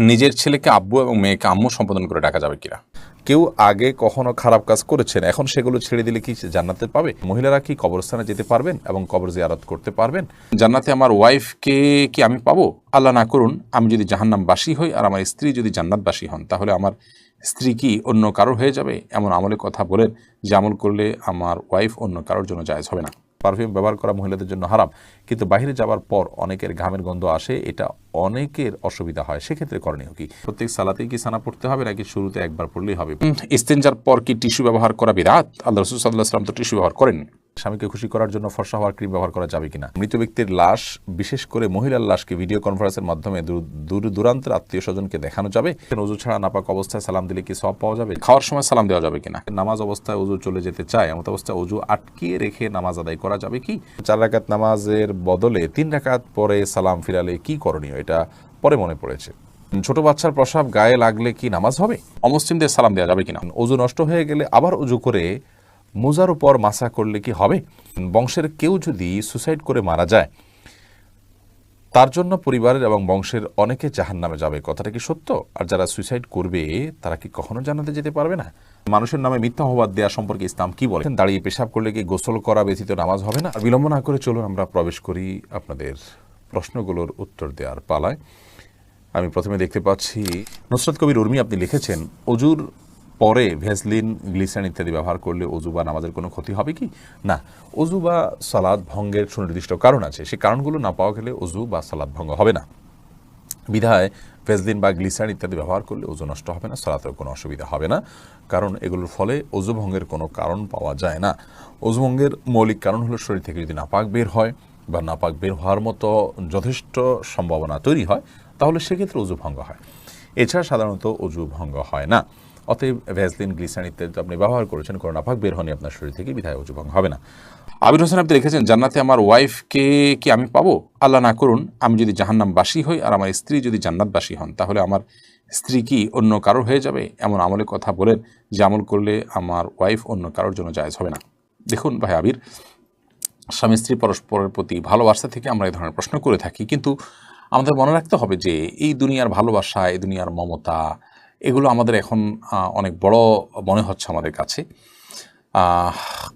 নিজের ছেলেকে আব্বু এবং মেয়েকে আম্মু সম্বোধন করে ডাকা যাবে কিনা? কেউ আগে কখনো খারাপ কাজ করেছেন, এখন সেগুলো ছেড়ে দিলে কি জান্নাতে পাবে? মহিলারা কি কবরস্থানে যেতে পারবেন এবং কবর জিয়ারত করতে পারবেন? জান্নাতে আমার ওয়াইফকে কি আমি পাবো? আল্লাহ না করুন, আমি যদি জাহান্নামবাসী হই আর আমার স্ত্রী যদি জান্নাতবাসী হন, তাহলে আমার স্ত্রী কি অন্য কারোর হয়ে যাবে? এমন আমলের কথা বলেন যে আমল করলে আমার ওয়াইফ অন্য কারোর জন্য জায়েজ হবে না। পারফিউম ব্যবহার করা মহিলাদের জন্য হারাম, কিন্তু বাইরে যাওয়ার পর অনেকের ঘামের গন্ধ আসে, এটা অনেকের অসুবিধা হয়, সেক্ষেত্রে করণীয় কি? প্রত্যেক সালাতেই কি সানা পড়তে হবে নাকি শুরুতে একবার পড়লেই হবে? ইস্তেঞ্জার পর কি টিস্যু ব্যবহার করা বিরাত? আল্লাহ রাসূল সাল্লাল্লাহু আলাইহি ওয়াসাল্লাম তো টিস্যু ব্যবহার করেন। স্বামীকে খুশি করার জন্য ফর্সা হওয়ার ক্রিম ব্যবহার করা যাবে কিনা? মৃত ব্যক্তির লাশ, বিশেষ করে মহিলার লাশকে ভিডিও কনফারেন্সের মাধ্যমে দূর দূরান্তের আত্মীয় স্বজনকে দেখানো যাবে? ওযু ছাড়া নাপাক অবস্থায় সালাম দিলে কি সওয়াব পাওয়া যাবে? খাওয়ার সময় সালাম দেওয়া যাবে কিনা? নামাজ অবস্থায় ওযু চলে যেতে চায়, এমন অবস্থায় ওযু আটকিয়ে রেখে নামাজ আদায় করা যাবে কি? 4 রাকাত নামাজের বদলে 3 রাকাত পরে সালাম ফিরালে কি করণীয়? এটা পরে মনে পড়েছে। ছোট বাচ্চার প্রসাব গায়ে লাগলে কি নামাজ হবে? অমুসলিমদের সালাম দেওয়া যাবে কিনা? ওযু নষ্ট হয়ে গেলে আবার ওযু করে মোজার উপর মাসা করলে কি হবে? বংশের কেউ যদি সুসাইড করে মারা যায়, তার জন্য পরিবারের এবং বংশের অনেকে জাহান্নামে যাবে, কথাটা কি সত্য? আর যারা সুইসাইড করবে তারা কি কখনো জান্নাতে যেতে পারবে না? মানুষের নামে মিথ্যা অপবাদ দেওয়া সম্পর্কে ইসলাম কি বলে? দাঁড়িয়ে পেশাব করলে কি গোসল করা ব্যতীত নামাজ হবে না? বিলম্ব না করে চলুন আমরা প্রবেশ করি আপনাদের প্রশ্নগুলোর উত্তর দেওয়ার পালায়। আমি প্রথমে দেখতে পাচ্ছি নুসরাত কবির উর্মি, আপনি লিখেছেন অজুর পরে ভ্যাসলিন, গ্লিসারিন ইত্যাদি ব্যবহার করলে অজু বা নামাজের কোনো ক্ষতি হবে কি? না, অজু বা সালাত ভঙ্গের সুনির্দিষ্ট কারণ আছে, সেই কারণগুলো না পাওয়া গেলে অজু বা সালাত ভঙ্গ হবে না। বিধায় ভ্যাসলিন বা গ্লিসারিন ইত্যাদি ব্যবহার করলে অজু নষ্ট হবে না, সালাতেও কোনো অসুবিধা হবে না, কারণ এগুলোর ফলে অজু ভঙ্গের কোনো কারণ পাওয়া যায় না। অজু ভঙ্গের মৌলিক কারণ হলো শরীর থেকে যদি নাপাক বের হয় বা নাপাক বের হওয়ার মতো যথেষ্ট সম্ভাবনা তৈরি হয়, তাহলে সেক্ষেত্রে অজু ভঙ্গ হয়। এছাড়া সাধারণত অজু ভঙ্গ হয় না। অতএব ভ্যাসলিন, গ্লিসারিন ইত্যাদি আপনি ব্যবহার করেছেন, কোনো নাপাক বের হয়নি আপনার শরীর থেকে, বিধায় অজু ভঙ্গ হবে না। আবির হোসেন, আপনি লিখেছেন জান্নাতে আমার ওয়াইফকে কি আমি পাবো? আল্লাহ না করুন, আমি যদি জাহান্নামবাসী হই আর আমার স্ত্রী যদি জান্নাতবাসী হন, তাহলে আমার স্ত্রী কি অন্য কারোর হয়ে যাবে? এমন আমলের কথা বলেন যে আমল করলে আমার ওয়াইফ অন্য কারোর জন্য জায়েজ হবে না। দেখুন ভাই আবির, স্বামী স্ত্রী পরস্পরের প্রতি ভালোবাসা থেকে আমরা এই ধরনের প্রশ্ন করে থাকি, কিন্তু আমাদের মনে রাখতে হবে যে এই দুনিয়ার ভালোবাসা, এই দুনিয়ার মমতা, এগুলো আমাদের এখন অনেক বড় মনে হচ্ছে আমাদের কাছে।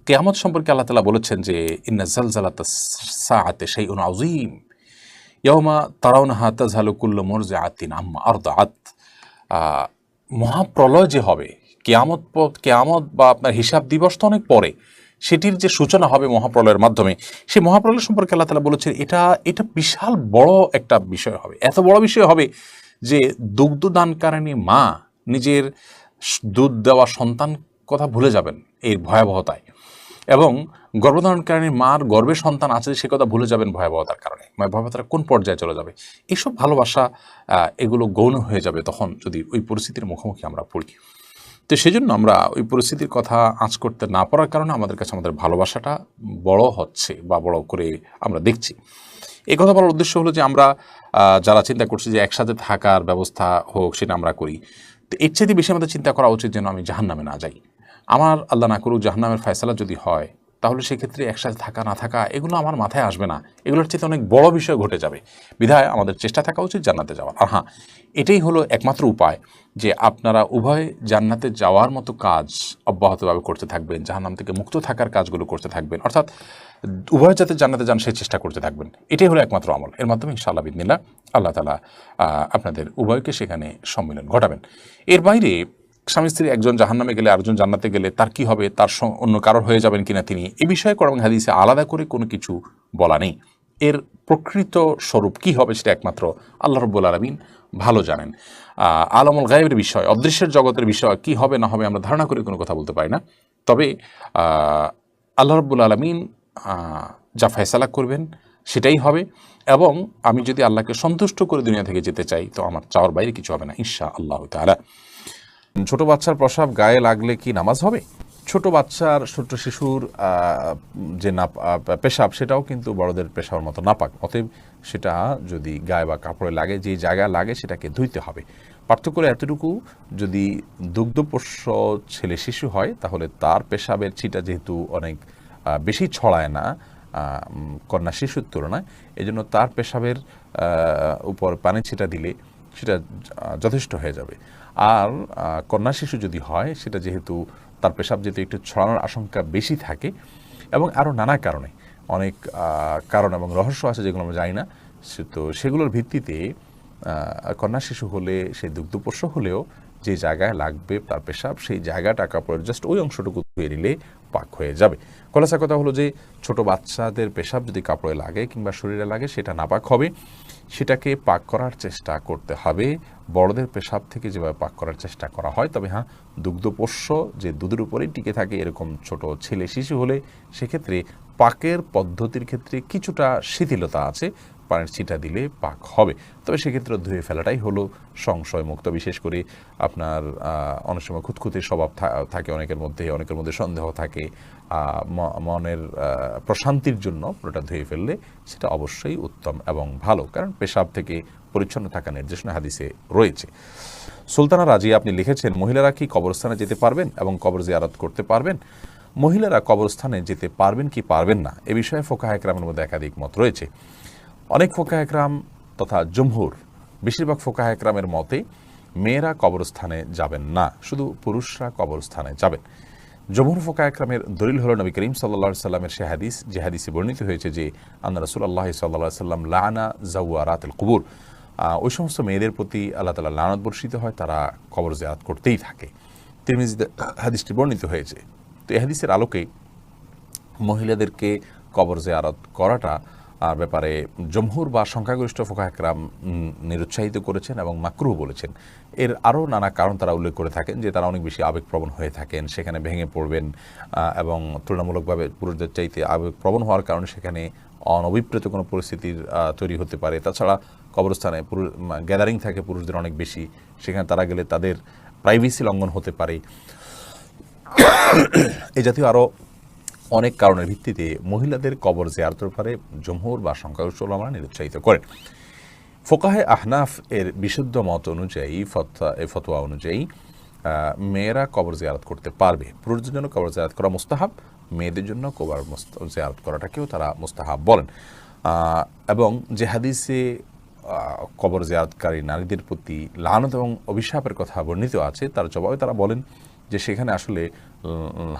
কিয়ামত সম্পর্কে আল্লাহ তাআলা বলেছেন যে ইন্না জালজালাতাস সাআতি শাইউন আযীম ইয়াওমা তারাউনাহা তাযহালু কুল্লু মুরজিআতিন আম্মা আরদাআত। মহাপ্রলয় যে হবে, কিয়ামত বা আপনার হিসাব দিবস তো অনেক পরে, সেটির যে সূচনা হবে মহাপ্রলয়ের মাধ্যমে, সেই মহাপ্রলয় সম্পর্কে আল্লাহ তাআলা বলেছেন এটা বিশাল বড় একটা বিষয় হবে। এত বড় বিষয় হবে যে দুগ্ধদানকারিণী মা নিজের দুধ দেওয়া সন্তান কথা ভুলে যাবেন এই ভয়াবহতায়, এবং গর্ভধারণকারী মার গর্ভে সন্তান আছে সে কথা ভুলে যাবেন ভয়াবহতার কারণে। ভয়াবহতার কোন পর্যায়ে চলে যাবে, এইসব ভালোবাসা এগুলো গৌণ হয়ে যাবে তখন যদি ওই পরিস্থিতির মুখোমুখি আমরা পড়ি। তো সেজন্য আমরা ওই পরিস্থিতির কথা আঁচ করতে না পারার কারণে আমাদের কাছে আমাদের ভালোবাসাটা বড় হচ্ছে বা বড় করে আমরা দেখছি। এই কথা বলার উদ্দেশ্য হলো যে আমরা যারা চিন্তা করছি যে একসাথে থাকার ব্যবস্থা হোক, সেটা আমরা করি, তো এর চাইতে বেশি আমাদের চিন্তা করা উচিত যেন আমি জাহান্নামে না যাই। আমার আল্লাহ না করুক জাহান্নামের ফয়সালা যদি হয়, তাহলে সেক্ষেত্রে একসাথে থাকা না থাকা এগুলো আমার মাথায় আসবে না, এগুলোর চেয়ে অনেক বড় বিষয় ঘটে যাবে। বিধায় আমাদের চেষ্টা থাকা উচিত জান্নাতে যাওয়ার। আর হ্যাঁ, এটাই হলো একমাত্র উপায় যে আপনারা উভয় জান্নাতে যাওয়ার মতো কাজ অব্যাহতভাবে করতে থাকবেন, জাহান্নাম থেকে মুক্ত থাকার কাজগুলো করতে থাকবেন, অর্থাৎ উভয় যাতে জান্নাতে যান সেই চেষ্টা করতে থাকবেন। এটাই হলো একমাত্র আমল। এর মাধ্যমে ইনশাআল্লাহ বিদিনিল্লাহ আল্লাহ তাআলা আপনাদের উভয়কে সেখানে সম্মিলন ঘটাবেন। এর বাইরে স্বামী স্ত্রী একজন জাহান্নামে গেলে আরেকজন জান্নাতে গেলে তার কি হবে, তার অন্য কারোর হয়ে যাবেন কিনা তিনি, এ বিষয়ে কোরআন হাদিসে আলাদা করে কোনো কিছু বলা নেই। এর প্রকৃত স্বরূপ কি হবে সেটা একমাত্র আল্লাহ রাব্বুল আলামিন ভালো জানেন। আলামুল গায়বের বিষয়, অদৃশ্যের জগতের বিষয় কি হবে না হবে আমরা ধারণা করে কোনো কথা বলতে পারি না। তবে আল্লাহ রাব্বুল আলামিন যা ফয়সালা করবেন সেটাই হবে, এবং আমি যদি আল্লাহকে সন্তুষ্ট করে দুনিয়া থেকে যেতে চাই তো আমার চাওয়ার বাইরে কিছু হবে না ইনশাআল্লাহ তাআলা। ছোট বাচ্চার প্রসাব গায়ে লাগলে কি নামাজ হবে? ছোট বাচ্চার, ছোট শিশুর যে পেশাব, সেটাও কিন্তু বড়দের পেশাবের মতো নাপাক। অতএব সেটা যদি গায়ে বা কাপড়ে লাগে, যে জায়গায় লাগে সেটাকে ধুইতে হবে। পার্থক্য এতটুকু, যদি দুগ্ধপোষ্য ছেলে শিশু হয় তাহলে তার পেশাবের ছিটা যেহেতু অনেক বেশি ছড়ায় না কন্যা শিশুর তুলনায়, এজন্য তার পেশাবের উপর পানি ছিটা দিলে সেটা যথেষ্ট হয়ে যাবে। আর কন্যা শিশু যদি হয়, সেটা যেহেতু তার পেশাব যেহেতু একটু ছড়ানোর আশঙ্কা বেশি থাকে, এবং আরও নানা কারণে অনেক কারণ এবং রহস্য আছে যেগুলো আমরা জানি না, তো সেগুলোর ভিত্তিতে কন্যা শিশু হলে, সে দুগ্ধপোষ্য হলেও যে জায়গায় লাগবে তার পেশাব, সেই জায়গাটা কাপড়ের জাস্ট ওই অংশটুকু ধুয়ে নিলে পাক হয়ে যাবে। খোলাসা কথা হলো যে ছোট বাচ্চাদের পেশাব যদি কাপড়ে লাগে কিংবা শরীরে লাগে, সেটা নাপাক হবে, সেটাকে পাক করার চেষ্টা করতে হবে বড়দের পেশাব থেকে যেভাবে পাক করার চেষ্টা করা হয়। তবে হ্যাঁ, দুগ্ধপোষ্য যে দুধের উপরেই টিকে থাকে এরকম ছোট ছেলে শিশু হলে সেক্ষেত্রে পাকের পদ্ধতির ক্ষেত্রে কিছুটা শিথিলতা আছে, পানির ছিটা দিলে পাক হবে। তবে সেক্ষেত্রে ধুয়ে ফেলাটাই হলো সংশয় মুক্ত। বিশেষ করে আপনার অনেক সময় খুঁতখুঁতে স্বভাব থাকে অনেকের মধ্যে সন্দেহ থাকে, মনের প্রশান্তির জন্য পুরোটা ধুয়ে ফেললে সেটা অবশ্যই উত্তম এবং ভালো, কারণ পেশাব থেকে পরিচ্ছন্ন থাকা নির্দেশনা হাদিসে রয়েছে। সুলতানা রাজিয়া আপনি লিখেছেন, মহিলারা কি কবরস্থানে যেতে পারবেন এবং কবর জিয়ারত করতে পারবেন? মহিলারা কবরস্থানে যেতে পারবেন কি পারবেন না, এ বিষয়ে ফোকাহে একরামের মধ্যে একাধিক মত রয়েছে। অনেক ফোকাহে একরাম তথা জমহুর, বেশিরভাগ ফোকাহে একরামের মতে মেয়েরা কবরস্থানে যাবেন না, শুধু পুরুষরা কবরস্থানে যাবেন। জমহুর ফোকাহে একরামের দলিল হলো নবী করিম সাল্লাল্লাহু সাল্লামের সে হাদিস, যে হাদিসে বর্ণিত হয়েছে যে আন্না রাসূলুল্লাহ সাল্লাল্লাহু সাল্লাম লানা জাওয়ারাতুল কুবুর, ওই সমস্ত মেয়েদের প্রতি আল্লাহ তাআলা লানত বর্ষিত হয়, তারা কবর জিয়ারত করতেই থাকে। তিরমিজিতে হাদিসটি বর্ণিত হয়েছে। তো এই হাদিসের আলোকে মহিলাদেরকে কবর জিয়ারত করাটা ব্যাপারে জমহুর বা সংখ্যাগরিষ্ঠ ফোকাহে একরাম নিরুৎসাহিত করেছেন এবং মাকরুহ বলেছেন। এর আরও নানা কারণ তারা উল্লেখ করে থাকেন, যে তারা অনেক বেশি আবেগপ্রবণ হয়ে থাকেন, সেখানে ভেঙে পড়বেন, এবং তুলনামূলকভাবে পুরুষদের চাইতে আবেগপ্রবণ হওয়ার কারণে সেখানে অনভিপ্রেত কোনো পরিস্থিতির তৈরি হতে পারে। তাছাড়া কবরস্থানে গ্যাদারিং থাকে পুরুষদের অনেক বেশি, সেখানে তারা গেলে তাদের প্রাইভেসি লঙ্ঘন হতে পারে। এই জাতীয় আরও অনেক কারণের ভিত্তিতে মহিলাদের কবর জিয়ারতের ব্যাপারে জমহুর বা সংখ্যাগরিষ্ঠ উলামারা নিরুৎসাহিত করেন। ফোকাহে আহনাফ এর বিশুদ্ধ মত অনুযায়ী, ফতোয়া অনুযায়ী মেয়েরা কবর জিয়ারত করতে পারবে। পুরুষদের জন্য কবর জিয়ারত করা মুস্তাহাব, মেয়েদের জন্য কবর জিয়ারত করাটাকেও তারা মুস্তাহাব বলেন। এবং যে হাদিসে কবর জিয়ারতকারী নারীদের প্রতি লানত এবং অভিশাপের কথা বর্ণিত আছে, তার জবাবে তারা বলেন যে সেখানে আসলে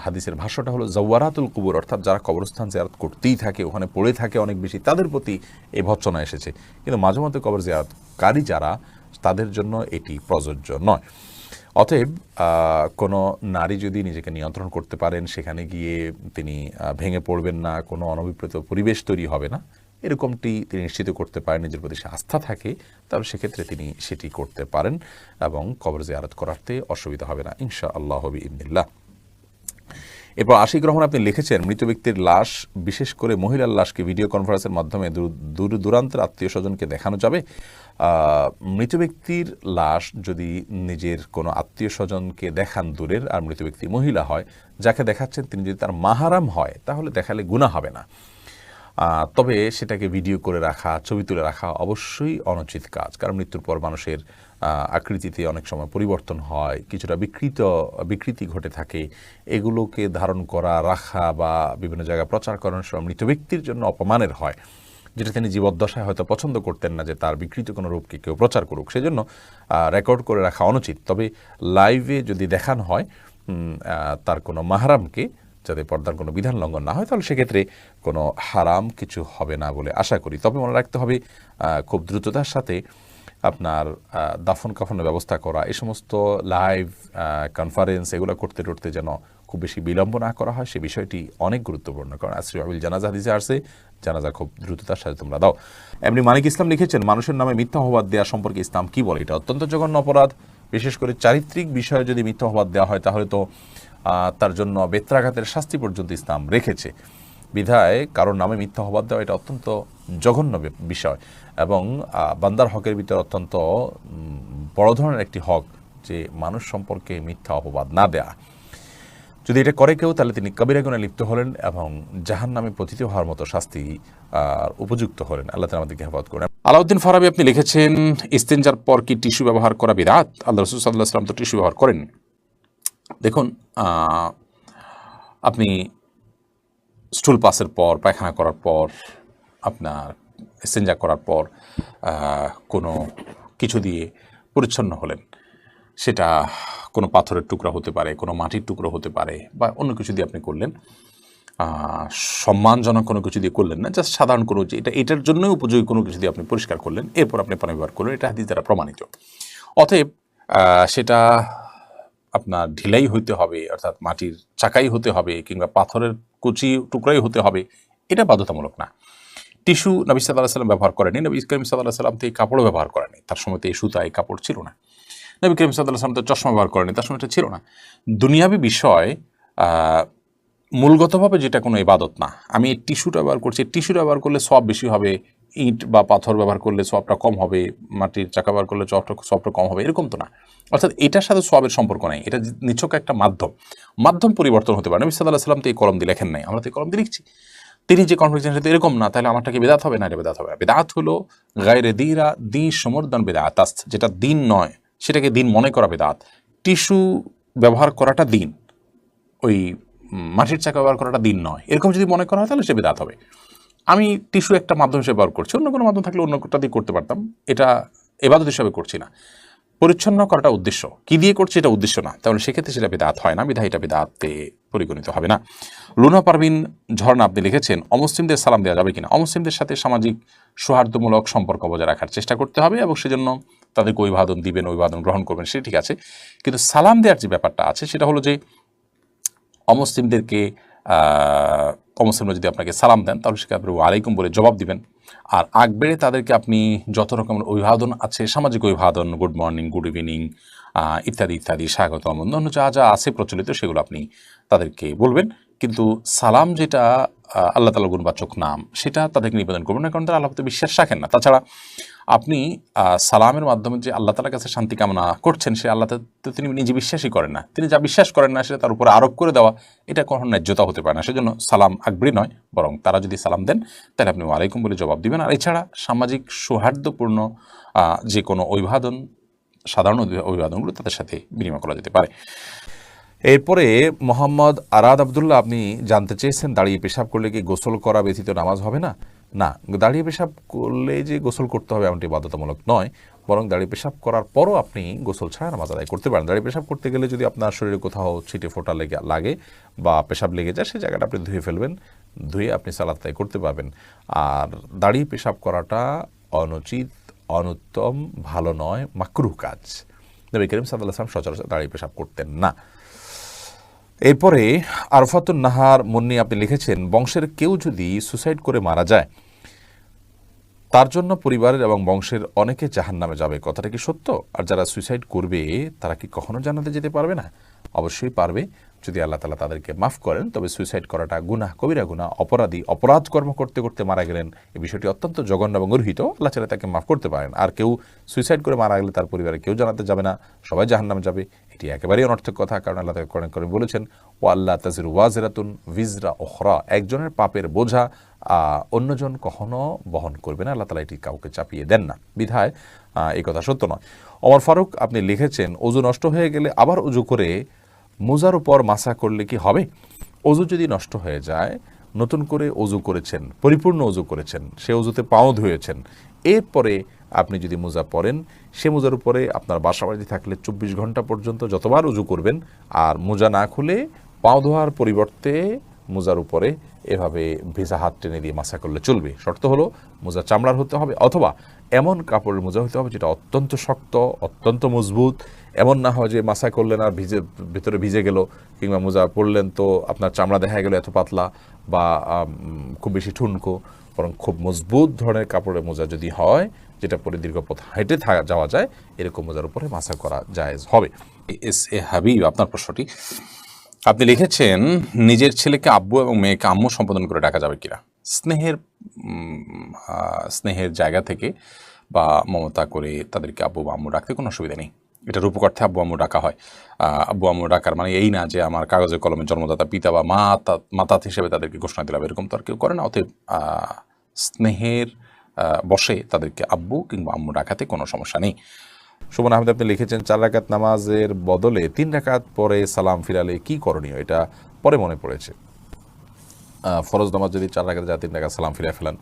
হাদিসের ভাষ্যটা হলো জাওয়ারাতুল কুবুর, অর্থাৎ যারা কবরস্থান জিয়ারত করতেই থাকে, ওখানে পড়ে থাকে অনেক বেশি, তাদের প্রতি এই ভৎসনা এসেছে। কিন্তু মাঝে মধ্যে কবর জিয়ারতকারী যারা, তাদের জন্য এটি প্রযোজ্য নয়। অতএব কোনো নারী যদি নিজেকে নিয়ন্ত্রণ করতে পারেন, সেখানে গিয়ে তিনি ভেঙে পড়বেন না, কোনো অনভিপ্রেত পরিবেশ তৈরি হবে না, এরকমটি তিনি নিশ্চিত করতে পারেন, নিজের প্রতি সে আস্থা থাকে, তাহলে সেক্ষেত্রে তিনি সেটি করতে পারেন এবং কবর জিয়ারত করাতে অসুবিধা হবে না ইনশাআল্লাহ বিইذনিল্লাহ। এরপর আশিক রহমান আপনি লিখেছেন, মৃত ব্যক্তির লাশ, বিশেষ করে মহিলার লাশকে ভিডিও কনফারেন্সের মাধ্যমে দূর দূরান্তের আত্মীয় স্বজনকে দেখানো যাবে? মৃত ব্যক্তির লাশ যদি নিজের কোনো আত্মীয় স্বজনকে দেখান দূরের, আর মৃত ব্যক্তি মহিলা হয়, যাকে দেখাচ্ছেন তিনি যদি তার মাহারাম হয়, তাহলে দেখালে গুনাহ হবে না। তবে সেটাকে ভিডিও করে রাখা, ছবি তুলে রাখা অবশ্যই অনুচিত কাজ, কারণ মৃত্যুর পর মানুষের আকৃতিতে অনেক সময় পরিবর্তন হয়, কিছুটা বিকৃতি ঘটে থাকে। এগুলোকে ধারণ করা, রাখা বা বিভিন্ন জায়গায় প্রচার করানোর সময় মৃত ব্যক্তির জন্য অপমানের হয়, যেটা তিনি জীবদ্দশায় হয়তো পছন্দ করতেন না, যে তার বিকৃত কোনো রূপকে কেউ প্রচার করুক। সেজন্য রেকর্ড করে রাখা অনুচিত। তবে লাইভে যদি দেখানো হয় তার কোনো মাহরামকে, যাতে পর্দার কোনো বিধান লঙ্ঘন না হয়, তাহলে সেক্ষেত্রে কোনো হারাম কিছু হবে না বলে আশা করি। তবে মনে রাখতে হবে, খুব দ্রুততার সাথে আপনার দাফন কাফনের ব্যবস্থা করা, এই সমস্ত লাইভ কনফারেন্স এগুলো করতে যেন খুব বেশি বিলম্ব না করা হয়, সে বিষয়টি অনেক গুরুত্বপূর্ণ। কারণ আসরিউল জানাজা হাদিসে আসছে, জানাজা খুব দ্রুততার সাথে তোমরা দাও। এমনি মানিক ইসলাম লিখেছেন, মানুষের নামে মিথ্যা অপবাদ দেওয়া সম্পর্কে ইসলাম কি বলে? এটা অত্যন্ত জঘন্য অপরাধ। বিশেষ করে চারিত্রিক বিষয়ে যদি মিথ্যা অপবাদ দেওয়া হয়, তাহলে তো তার জন্য বেত্রাঘাতের শাস্তি পর্যন্ত ইসলাম রেখেছে। বিধায় কারোর নামে মিথ্যা অপবাদ দেওয়া এটা অত্যন্ত জঘন্য বিষয়, এবং বান্দার হকের ভিতরে অত্যন্ত বড় ধরনের একটি হক, যে মানুষ সম্পর্কে মিথ্যা অপবাদ না দেয়া। যদি এটা করে কেউ, তাহলে তিনি কবিরা গুনাহে লিপ্ত হলেন এবং জাহান্নামে পতিত হওয়ার মতো শাস্তি উপযুক্ত হলেন। আল্লাহ তাআলা আমাদেরকে হেফাজত করেন। আলাউদ্দিন ফারাবি আপনি লিখেছেন, ইস্তেঞ্জার পর কি টিস্যু ব্যবহার করা বিদআত? আল্লাহ রাসূল সাল্লাল্লাহু আলাইহি ওয়াসাল্লাম তো টিস্যু ব্যবহার করেন। দেখুন, আপনি স্টুল পাসের পর, পায়খানা করার পর, আপনার ইস্তেঞ্জা করার পর কোনো কিছু দিয়ে পরিচ্ছন্ন হলেন, সেটা কোনো পাথরের টুকরা হতে পারে, কোনো মাটির টুকরো হতে পারে, বা অন্য কিছু দিয়ে আপনি করলেন, সম্মানজনক কোনো কিছু দিয়ে করলেন না, জাস্ট সাধারণ কোনো যে এটার জন্যই উপযোগী কোনো কিছু দিয়ে আপনি পরিষ্কার করলেন, এরপর আপনি পানি ব্যবহার করলেন, এটা হাদিস দ্বারা প্রমাণিত। অতএব সেটা আপনার ঢিলাই হইতে হবে, অর্থাৎ মাটির চাকাই হতে হবে, কিংবা পাথরের কুচি টুকরাই হতে হবে, এটা বাধ্যতামূলক না। টিস্যু নবী সাল্লাল্লাহু আলাইহি ওয়াসাল্লাম ব্যবহার করেনি, নবী করিম সাল্লাল্লাহু আলাইহি ওয়াসাল্লাম তো এই কাপড়ও ব্যবহার করেনি, তার সময় তো এই সুতা এই কাপড় ছিল না। নবী করিম সাল্লাল্লাহু আলাইহি ওয়াসাল্লাম তো চশমা ব্যবহার করেনি, তার সময় এটা ছিল না। দুনিয়াবী বিষয় মূলগতভাবে যেটা কোনো ইবাদত না। আমি এই টিস্যুটা ব্যবহার করছি, টিস্যুটা ব্যবহার করলে সওয়াব বেশি হবে, ইট বা পাথর ব্যবহার করলে সওয়াবটা কম হবে, মাটির চাকা ব্যবহার করলে সওয়াবটা কম হবে, এরকম তো না। অর্থাৎ এটার সাথে সওয়াবের সম্পর্ক নাই, এটা নিছক একটা মাধ্যম পরিবর্তন হতে পারে। নবী সাল্লাল্লাহু আলাইহি ওয়াসাল্লাম তো এই কলম দিয়ে লেখেন নাই, আমরা তো এই কলম দিয়ে লিখছি। তিনি যে কনফিডেন্স সাথে এরকম না, তাহলে আমারটা কি বেদাত হবে? না, এটা বেদাত হবে। বেদাত হলো গায়রে দিরা দি সমর্দন বেদাত, যেটা দিন নয় সেটাকে দিন মনে করা বেদাত। টিস্যু ব্যবহার করাটা দিন, ওই মাটির চাকা ব্যবহার করাটা দিন নয়, এরকম যদি মনে করা হয় তাহলে সে বেদাত হবে। আমি টিস্যু একটা মাধ্যম হিসেবে ব্যবহার করছি, অন্য কোনো মাধ্যম থাকলে অন্য কোনটা দিয়ে করতে পারতাম, এটা ইবাদত হিসাবে করছি না। পরিচ্ছন্ন করাটা উদ্দেশ্য, কি দিয়ে করছে এটা উদ্দেশ্য না, তাহলে সেক্ষেত্রে সেটা বেদাত হয় না, বিধায় এটা বেদাতে পরিগণিত হবে না। লুনা পারভিন ঝর্ণা আপনি লিখেছেন, অমুসলিমদের সালাম দেওয়া যাবে কিনা? অমুসলিমদের সাথে সামাজিক সৌহার্দ্যমূলক সম্পর্ক বজায় রাখার চেষ্টা করতে হবে, এবং সেজন্য তাদেরকে অভিবাদন দিবেন, অভিবাদন গ্রহণ করবেন, সেটা ঠিক আছে। কিন্তু সালাম দেওয়ার যে ব্যাপারটা আছে সেটা হলো যে অমুসলিমদেরকে অমুসলিমরা যদি আপনাকে সালাম দেন তাহলে সেটা আপনি ওয়ালাইকুম বলে জবাব দিবেন। আর আগ বেড়ে তাদেরকে আপনি যত রকমের অভিবাদন আছে, সামাজিক অভিবাদন, গুড মর্নিং, গুড ইভিনিং ইত্যাদি ইত্যাদি, স্বাগতম, অন্য যা যা আছে প্রচলিত সেগুলো আপনি তাদেরকে বলবেন। কিন্তু সালাম যেটা আল্লাহ তাআলার গুণবাচক নাম, সেটা তাদেরকে নিবেদন করবেন না, কারণ তারা আল্লাহতে বিশ্বাস রাখেন না। তাছাড়া আপনি সালামের মাধ্যমে যে আল্লাহ তাআলার কাছে শান্তি কামনা করছেন, সে আল্লাহ তো তিনি নিজে বিশ্বাসই করেন না, তিনি যা বিশ্বাস করেন না সেটা তার উপরে আরোপ করে দেওয়া, এটা কখনো ন্যায্যতা হতে পারে না। সেজন্য সালাম আকবরি নয়, বরং তারা যদি সালাম দেন তাহলে আপনি ওয়ালাইকুম বলে জবাব দিবেন। আর এছাড়া সামাজিক সৌহার্দ্যপূর্ণ যে কোনো অভিবাদন, সাধারণ অভিবাদনগুলো তাদের সাথে বিনিময় করা যেতে পারে। এরপরে মোহাম্মদ আরাদ আবদুল্লাহ আপনি জানতে চেয়েছেন, দাঁড়িয়ে পেশাব করলে কি গোসল করা ব্যতীত নামাজ হবে না? না, দাঁড়িয়ে পেশাব করলে যে গোসল করতে হবে এমনটি বাধ্যতামূলক নয়, বরং দাঁড়িয়ে পেশাব করার পরও আপনি গোসল ছাড়া নামাজ আদায় করতে পারেন। দাঁড়িয়ে পেশাব করতে গেলে যদি আপনার শরীরে কোথাও ছিটে ফোঁটা লাগে বা পেশাব লেগে যায়, সেই জায়গাটা আপনি ধুয়ে ফেলবেন, ধুয়ে আপনি সালাত আদায় করতে পারবেন। আর দাঁড়িয়ে পেশাব করাটা অনুচিত, অনুত্তম, ভালো নয়, মাকরুহ কাজ। নবী করিম সাল্লাল্লাহু আলাইহি ওয়াসাল্লাম সচরাচর দাঁড়িয়ে পেশাব করতেন না। এরপরে আরফাতুন নাহার মুন্নি আপনি লিখেছেন, বংশের কেউ যদি সুসাইড করে মারা যায় তার জন্য পরিবারের এবং বংশের অনেকে জাহান্নামে যাবে, কথাটা কি সত্য? আর যারা সুইসাইড করবে তারা কি কখনো জান্নাতে যেতে পারবে না? অবশ্যই পারবে, যদি আল্লাহ তাআলা তাদেরকে মাফ করেন। তবে সুইসাইড করাটা গুনাহ, কবিরা গুনাহ, অপরাধ কর্ম করতে করতে মারা গেলেন, এই বিষয়টি অত্যন্ত জঘন্য এবং গর্হিত, আল্লাহ চাইলে তাকে মাফ করতে পারেন। আর কেউ সুইসাইড করে মারা গেলে তার পরিবারে কেউ জান্নাতে যাবে না, সবাই জাহান্নামে যাবে, এটি একেবারেই অনর্থক কথা। কারণ আল্লাহ তাআলা কোরআন কারীমে বলেছেন, ওয়া আল্লা তাজিরু ওয়াজিরাতুন ভিজরা উখরা, একজনের পাপের বোঝা অন্যজন কখনো বহন করবে না, আল্লাহ তাআলা এটি কাউকে চাপিয়ে দেন না, বিধায় এই কথা সত্য নয়। ওমর ফারুক আপনি লিখেছেন, অজু নষ্ট হয়ে গেলে আবার অজু করে মোজার উপর মাসা করলে কি হবে? অজু যদি নষ্ট হয়ে যায়, নতুন করে অজু করেছেন, পরিপূর্ণ অজু করেছেন, সে অজুতে পাও ধুয়েছেন, এরপরে আপনি যদি মোজা পরেন, সে মোজার উপরে আপনার বাসাবাড়িতে থাকলে 24 ঘন্টা পর্যন্ত যতবার অজু করবেন, আর মোজা না খুলে পাও ধোয়ার পরিবর্তে মোজার উপরে এভাবে ভেজা হাত টেনে দিয়ে মাসা করলে চলবে। শর্ত হলো মোজা চামড়ার হতে হবে, অথবা এমন কাপড়ের মোজা হতে হবে যেটা অত্যন্ত শক্ত, অত্যন্ত মজবুত। এমন না হয় যে মাসা করলেন আর ভিতরে ভিজে গেল, কিংবা মোজা পরলেন তো আপনার চামড়া দেখা গেল এত পাতলা বা খুব বেশি ঠুনকো, বরং খুব মজবুত ধরনের কাপড়ের মোজা যদি হয়, যেটা পরে দীর্ঘ পথ হেঁটে যাওয়া যায়, এরকম মোজার উপরে মাসা করা জায়েজ হবে। এস এ হাবিব, আপনার প্রশ্নটি আপনি লিখেছেন, নিজের ছেলেকে আব্বু এবং মেয়েকে আম্মু সম্বোধন করে ডাকা যাবে কিনা? স্নেহের জায়গা থেকে বা মমতা করে তাদেরকে আব্বু বা আম্মু ডাকতে কোনো অসুবিধা নেই। এটা রূপকার্থে আব্বু আম্মু ডাকা হয়। আব্বু আম্মু ডাকার মানে এই না যে আমার কাগজে কলমে জন্মদাতা পিতা বা মাতা হিসেবে তাদেরকে ঘোষণা দিলাম, এরকম তো আর কেউ করে না। অতএব স্নেহের বশে তাদেরকে আব্বু কিংবা আম্মু ডাকাতে কোনো সমস্যা নেই। সুমন আহমেদ আপনি লিখেছেন, 4 রাকাত নামাজের বদলে 3 রাকাত পরে সালাম ফিরালে কি করণীয়? এটা পরে মনে পড়েছে। ফরজ নামাজ যদি 4 রাকাত যায়, 3 রাকাত সালাম ফিরে ফেলান,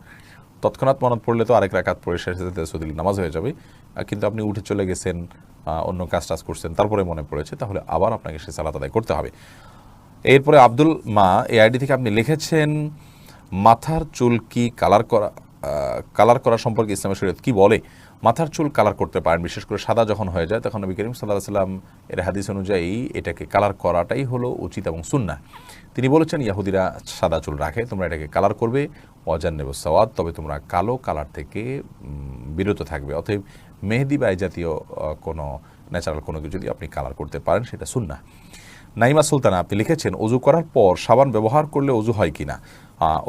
তৎক্ষণাৎ মনে পড়লে তো আরেক রাকাত পড়ে শেষে তাসাহুদ নামাজ হয়ে যাবে, কিন্তু আপনি উঠে চলে গেছেন, অন্য কাজ টাজ করছেন, তারপরে মনে পড়েছে, তাহলে আবার আপনাকে সে সালাত আদায় করতে হবে। এরপরে আব্দুল মা এই আইডি থেকে আপনি লিখেছেন, মাথার চুল কি কালার করা সম্পর্কে ইসলামের শরীয়ত কি বলে? মাথার চুল কালার করতে পারেন, বিশেষ করে সাদা যখন হয়ে যায় তখন নবী করিম সাল্লাল্লাহু আলাইহি ওয়াসাল্লাম এর হাদিস অনুযায়ী এটাকে কালার করাটাই হলো উচিত এবং সুন্নাহ। তিনি বলেছেন, ইয়াহুদিরা সাদা চুল রাখে, তোমরা এটাকে কালার করবে, ওয়াজান্নিবুস সাওয়াদ, তবে তোমরা কালো কালার থেকে বিরত থাকবে। অতএব মেহেদি বা এই জাতীয় কোনো ন্যাচারাল কোনো কিছু যদি আপনি কালার করতে পারেন সেটা সুন্নাহ। নাইমা সুলতানা আপনি লিখেছেন, অজু করার পর সাবান ব্যবহার করলে অজু হয় কিনা?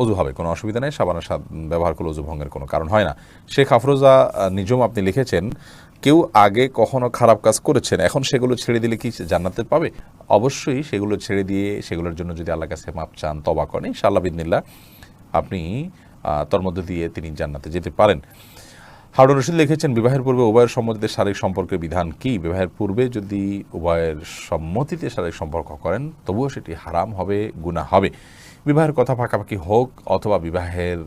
অজু হবে, কোনো অসুবিধা নেই, সাবানের ব্যবহার করলে অজু ভঙ্গের কোনো কারণ হয় না। শেখ আফরোজা নিজম আপনি লিখেছেন, কেউ আগে কখনো খারাপ কাজ করেছেন, এখন সেগুলো ছেড়ে দিলে কি জান্নাতে পাবে? অবশ্যই সেগুলো ছেড়ে দিয়ে সেগুলোর জন্য যদি আল্লাহর কাছে মাপ চান, তওবা করেন, ইনশাআল্লাহ বিদিনিল্লাহ আপনি তার মধ্যে দিয়ে তিনি জান্নাতে যেতে পারেন। হারুন রশিদ লিখেছেন, বিবাহের পূর্বে উভয়ের সম্মতিতে শারীরিক সম্পর্কের বিধান কি? বিবাহের পূর্বে যদি উভয়ের সম্মতিতে শারীরিক সম্পর্ক করেন তবুও সেটি হারাম হবে, গুনাহ হবে। বিবাহের কথা পাকাপাকি হোক অথবা বিবাহের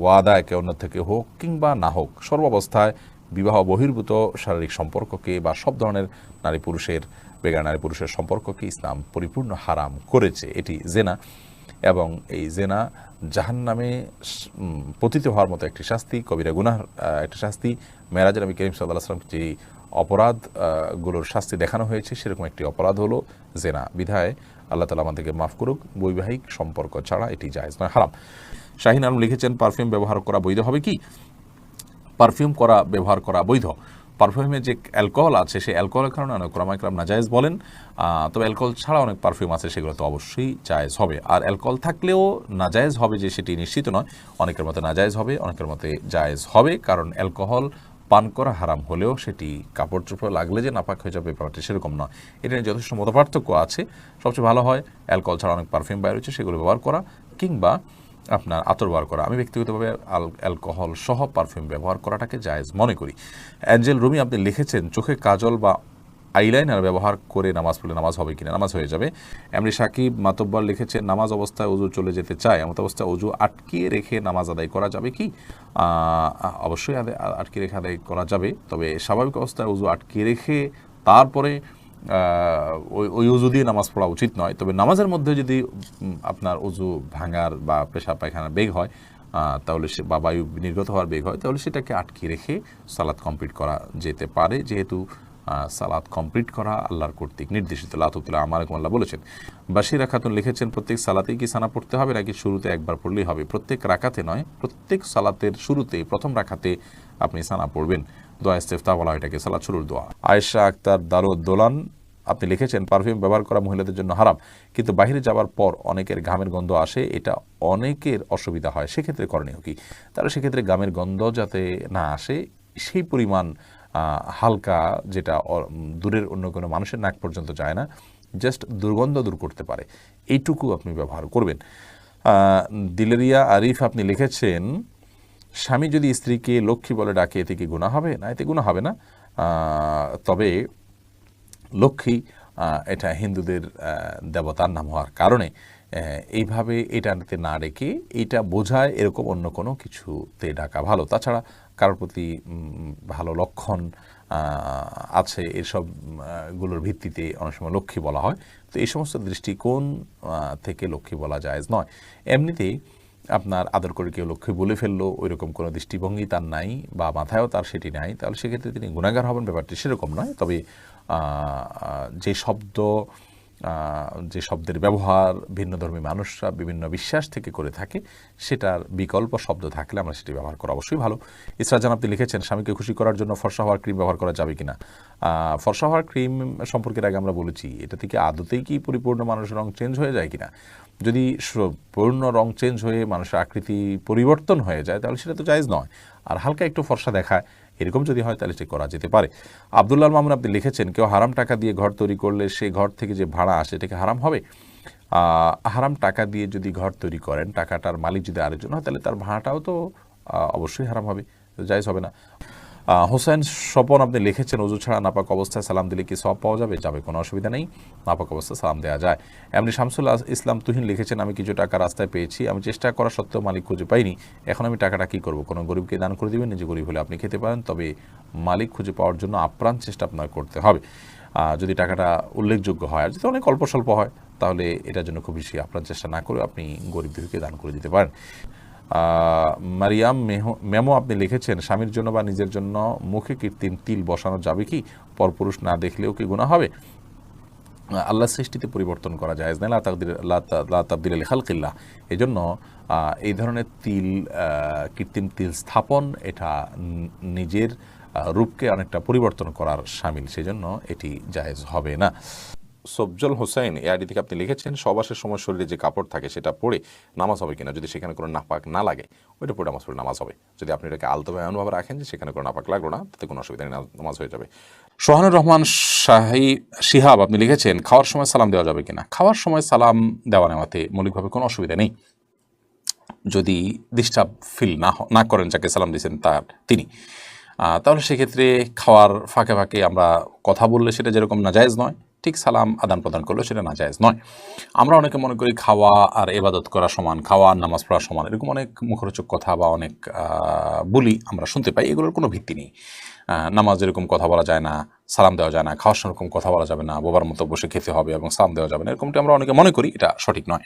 ওয়াদা একে অন্য থেকে হোক কিংবা না হোক, সর্বাবস্থায় বিবাহ বহির্ভূত শারীরিক সম্পর্ককে বা সব ধরনের নারী পুরুষের বেগার নারী পুরুষের সম্পর্ককে ইসলাম পরিপূর্ণ হারাম করেছে। এটি জেনা, এবং এই জেনা জাহান্নামে পতিত হওয়ার মতো একটি শাস্তি, কবিরা গুনাহ একটি শাস্তি। মেরাজে নবী করিম সাল্লাল্লাহু আলাইহি ওয়াসাল্লাম যে অপরাধগুলোর শাস্তি দেখানো হয়েছে সেরকম একটি অপরাধ হলো জেনা। বিধায় আল্লাহ তাআলা আমাদেরকে মাফ করুক, বৈবাহিক সম্পর্ক ছাড়া এটি জায়েজ নয়, হারাম। শাহিন আলম লিখেছেন, পারফিউম ব্যবহার করা বৈধ হবে কি? পারফিউম ব্যবহার করা বৈধ। পারফিউমে যে অ্যালকোহল আছে সেই অ্যালকোহলের কারণে অনেক ওলামা ইকরাম নাজায়েজ বলেন, তবে অ্যালকোহল ছাড়া অনেক পারফিউম আছে সেগুলো তো অবশ্যই জায়েজ হবে। আর অ্যালকোহল থাকলেও নাজায়েজ হবে যে সেটি নিশ্চিত নয়, অনেকের মতে নাজায়েজ হবে, অনেকের মতে জায়েজ হবে, কারণ অ্যালকোহল পান করা হারাম হলেও সেটি কাপড় চোপড় লাগলে যে নাপাক হয়ে যাবে ব্যাপারটি সেরকম নয়। এটা নিয়ে যথেষ্ট মতপার্থক্য আছে। সবচেয়ে ভালো হয় অ্যালকোহল ছাড়া অনেক পারফিউম বাইরে হচ্ছে সেগুলো ব্যবহার করা, কিংবা আপনার আতর ব্যবহার করা। আমি ব্যক্তিগতভাবে অ্যালকোহল সহ পারফিউম ব্যবহার করাটাকে জায়েজ মনে করি। অ্যাঞ্জেল রুমি আপনি লিখেছেন, চোখে কাজল বা আইলাইনার ব্যবহার করে নামাজ পড়লে নামাজ হবে কিনা? নামাজ হয়ে যাবে। এমনি সাকিব মাতব্বর লিখেছেন, নামাজ অবস্থায় অজু চলে যেতে চায়, এমন অবস্থায় অজু আটকিয়ে রেখে নামাজ আদায় করা যাবে কি? অবশ্যই আটকে রেখে আদায় করা যাবে, তবে স্বাভাবিক অবস্থায় অজু আটকিয়ে রেখে তারপরে ওই অজু দিয়ে নামাজ পড়া উচিত নয়। তবে নামাজের মধ্যে যদি আপনার অজু ভাঙার বা পেশাব পায়খানার বেগ হয়, তাহলে সে বা বায়ু নির্গত হওয়ার বেগ হয়, তাহলে সেটাকে আটকে রেখে সালাত কমপ্লিট করা যেতে পারে, যেহেতু সালাত কমপ্লিট করা আল্লাহর কর্তৃক নির্দেশিত। লাতুতুল্লাহ আমার আল্লাহ বলেছেন। বাশিরা খাতুন লিখেছেন, প্রত্যেক সালাতেই কি সানা পড়তে হবে নাকি শুরুতে একবার পড়লেই হবে? প্রত্যেক রাকাতে নয়, প্রত্যেক সালাতের শুরুতে প্রথম রাকাতে আপনি সানা পড়বেন। দোয়া ইস্তেফতা বলা হয় এটাকে, সালাত শুরুর দোয়া। আয়েশা আক্তার দারুদ্দোলান আপনি লিখেছেন, পারফিউম ব্যবহার করা মহিলাদের জন্য হারাম, কিন্তু বাইরে যাওয়ার পর অনেকের ঘামের গন্ধ আসে, এটা অনেকের অসুবিধা হয়, সেক্ষেত্রে করণীয় কি? তাহলে সেক্ষেত্রে ঘামের গন্ধ যাতে না আসে সেই পরিমাণ হালকা, যেটা দূরের অন্য কোনো মানুষের নাক পর্যন্ত যায় না, জাস্ট দুর্গন্ধ দূর করতে পারে, এইটুকু আপনি ব্যবহার করবেন। দিলেরিয়া আরিফ আপনি লিখেছেন, স্বামী যদি স্ত্রীকে লক্ষ্মী বলে ডাকে এতে কি গুনাহ হবে? না, এতে গুনাহ হবে না। তবে লক্ষ্মী এটা হিন্দুদের দেবতার নাম হওয়ার কারণে এইভাবে এটাতে না ডেকে এটা বোঝায় এরকম অন্য কোনো কিছুতে ডাকা ভালো। তাছাড়া কারোর প্রতি ভালো লক্ষণ আছে এসবগুলোর ভিত্তিতে অনেক সময় লক্ষ্মী বলা হয়। তো এই সমস্ত দৃষ্টিকোণ থেকে লক্ষ্মী বলা জায়েজ নয়। এমনিতেই আপনার আদর করে কেউ লক্ষ্মী বলে ফেললো, ওই রকম কোনো দৃষ্টিভঙ্গি তার নাই বা মাথায়ও তার সেটি নাই, তাহলে সেক্ষেত্রে তিনি গুনাহগার হবেন, ব্যাপারটি সেরকম নয়। তবে যে শব্দের ব্যবহার ভিন্নধর্মী মানুষরা বিভিন্ন বিশ্বাস থেকে করে থাকে, সেটার বিকল্প শব্দ থাকলে আমরা সেটি ব্যবহার করা অবশ্যই ভালো। ইসরাজান আপনি লিখেছেন, স্বামীকে খুশি করার জন্য ফর্সা হওয়ার ক্রিম ব্যবহার করা যাবে কিনা? ফর্সা হওয়ার ক্রিম সম্পর্কে আগে আমরা বলেছি, এটা থেকে আদতেই কি পরিপূর্ণ মানুষের রং চেঞ্জ হয়ে যায় কিনা? যদি পূর্ণ রং চেঞ্জ হয়ে মানুষের আকৃতি পরিবর্তন হয়ে যায় তাহলে সেটা তো জায়েজ নয়। আর হালকা একটু ফর্সা দেখায় এরকম যদি হয় তাহলে সেটা করা যেতে পারে। আব্দুল্লাহ মামুন আপনি লিখেছেন, কেউ হারাম টাকা দিয়ে ঘর তৈরি করলে সেই ঘর থেকে যে ভাড়া আসে এটাকে হারাম হবে? হারাম টাকা দিয়ে যদি ঘর তৈরি করেন, টাকাটার মালিক যদি আরেকজন হয় তাহলে তার ভাড়াটাও তো অবশ্যই হারাম হবে, জায়েজ হবে না। হোসেন স্বপন আপনি লিখেছেন ওযু ছাড়া নাপাক অবস্থায় সালাম দিলে কি সওয়াব পাওয়া যাবে? যাবে, কোনো অসুবিধা নেই, নাপাক অবস্থায় সালাম দেওয়া যায়। এমনি শামসুল ইসলাম তুহিন লিখেছেন আমি কিছু টাকা রাস্তায় পেয়েছি, আমি চেষ্টা করা সত্ত্বেও মালিক খুঁজে পাইনি, এখন আমি টাকাটা কী করব? কোনো গরিবকে দান করে দিবেন? নিজে গরিব হলে আপনি খেতে পারেন, তবে মালিক খুঁজে পাওয়ার জন্য আপ্রাণ চেষ্টা আপনার করতে হবে। যদি টাকাটা উল্লেখযোগ্য হয়, আর যদি অনেক অল্প স্বল্প হয়, তাহলে এটার জন্য খুব বেশি আপ্রাণ চেষ্টা না করে আপনি গরিব দুঃখীকে দান করে দিতে পারেন। মারিয়াম মেমো আপনি লিখেছেন স্বামীর জন্য বা নিজের জন্য মুখে কৃত্রিম তিল বসানো যাবে কি? পরপুরুষ না দেখলেও কি গুনাহ হবে? আল্লাহ সৃষ্টিতে পরিবর্তন করা যায় না, লা তাবদীলা লিখালকিল্লাহ। এই জন্য এই ধরনের তিল, কৃত্রিম তিল স্থাপন, এটা নিজের রূপকে অনেকটা পরিবর্তন করার শামিল, সেই জন্য এটি জায়েজ হবে না। সবজল হোসেন এই আইডি থেকে আপনি লিখেছেন সহবাসের সময় শরীরে যে কাপড় থাকে সেটা পরে নামাজ হবে কিনা? যদি সেখানে কোনো নাপাক না লাগে, ওইটা পরে নামাজ পড়ে নামাজ হবে। যদি আপনি এটাকে আলতোভাবে এমনভাবে রাখেন যে সেখানে কোনো নাপাক লাগলো না, তাতে কোনো অসুবিধা নেই, নামাজ হয়ে যাবে। সোহানুর রহমান শিহাব আপনি লিখেছেন খাওয়ার সময় সালাম দেওয়া যাবে কিনা? খাওয়ার সময় সালাম দেওয়া নেওয়াতে মৌলিকভাবে কোনো অসুবিধা নেই, যদি ডিস্টার্ব ফিল না করেন যাকে সালাম দিয়েছেন তিনি, তাহলে সেক্ষেত্রে খাওয়ার ফাঁকে ফাঁকে আমরা কথা বললে সেটা যেরকম নাজায়েজ নয়, ঠিক সালাম আদান প্রদান করলে সেটা নাজায়েজ নয়। আমরা অনেকে মনে করি খাওয়া আর ইবাদত করা সমান, খাওয়া আর নামাজ পড়া সমান, এরকম অনেক মুখরোচক কথা বা অনেক বলি আমরা শুনতে পাই, এগুলোর কোনো ভিত্তি নেই। নামাজ এরকম কথা বলা যায় না, সালাম দেওয়া যায় না, খাওয়ার সময় এরকম কথা বলা যাবে না, বোবার মতো বসে খেতে হবে এবং সালাম দেওয়া যাবে না, এরকমটি আমরা অনেকে মনে করি, এটা সঠিক নয়।